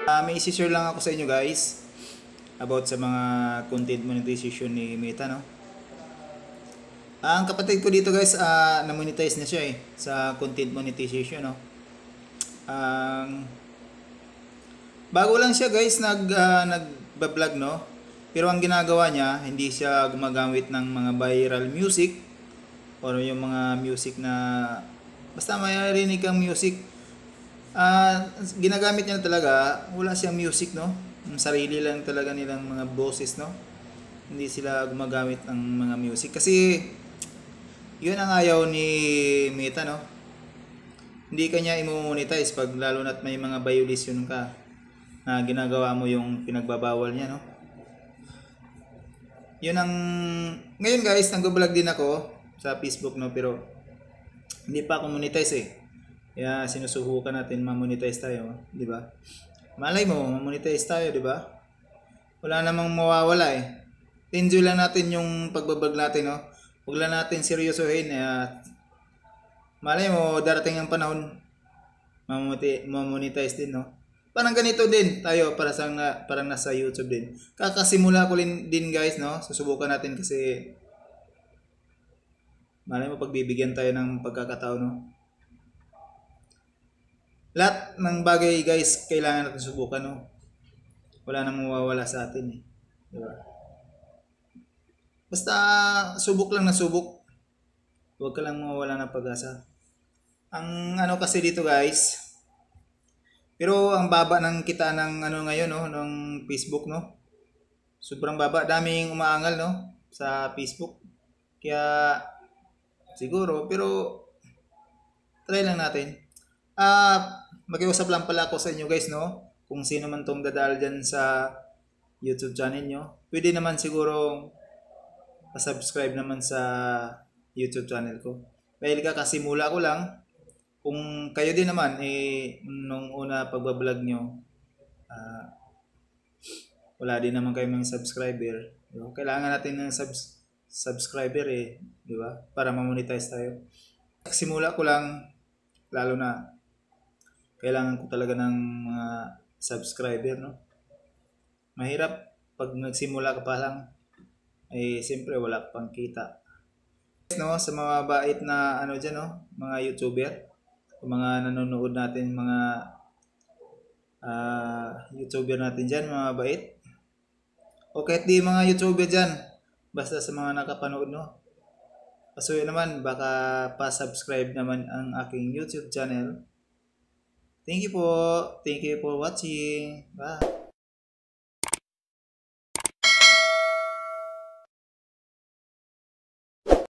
May isi-share lang ako sa inyo guys about sa mga content monetization ni Meta, no? Ang kapatid ko dito guys, na-monetize na siya sa content monetization, no? Ang bago lang siya guys, nagba-vlog, no? Pero ang ginagawa niya, hindi siya gumagamit ng mga viral music or yung mga music na basta mayarinig kang music. Ginagamit niya talaga, wala siyang music, no? Yung sarili lang talaga nilang mga boses, no? Hindi sila gumagamit ng mga music kasi yun ang ayaw ni Meta, no? Hindi kanya i-monetize pag lalo na't may mga violation ka na ginagawa mo yung pinagbabawal niya, no? Yun ang ngayon guys, nag-vlog din ako sa Facebook, no, pero hindi pa ako monetize Kaya sinusubukan natin ma-monetize tayo, di ba? Malay mo, ma-monetize tayo, di ba? Wala namang mawawala Enjoy lang natin yung pagbablog natin, no? Huwag lang natin seryosohin. Malay mo, darating ang panahon, ma-monetize din, no? Parang ganito din tayo, parang nasa YouTube din. Kakasimula ko din guys, no? Susubukan natin kasi malay mo pagbibigyan tayo ng pagkakataon, no? Lahat ng bagay guys, kailangan natin subukan, no? Wala nang mawawala sa atin Di ba? Basta subok lang na subok. Huwag ka lang mawawala ng pag-asa. Ang ano kasi dito guys, pero ang baba ng kita ng ano ngayon, no, ng Facebook, no? Sobrang baba, daming umaangal, no, sa Facebook. Kaya siguro, pero try lang natin. Makiusap lang pala ako sa inyo guys, no? Kung sino man tong dadal dyan sa YouTube channel nyo, pwede naman siguro pa-subscribe naman sa YouTube channel ko. Dahil kakasimula ko lang, kung kayo din naman, nung una pagbablog nyo, wala din naman kayo mga subscriber. Diba? Kailangan natin ng subscriber di ba? Para ma-monetize tayo. Simula ko lang, lalo na kailangan ko talaga ng mga subscriber, no? Mahirap pag nagsimula ka pa lang, siyempre wala pang kita. No, sa mga bait na ano dyan, no? Mga YouTuber, mga nanonood natin, mga YouTuber natin dyan, mga bait. O kahit di mga YouTuber dyan, basta sa mga nakapanood, no? Pasuyo naman, baka pa-subscribe naman ang aking YouTube channel. Thank you for watching. Bye.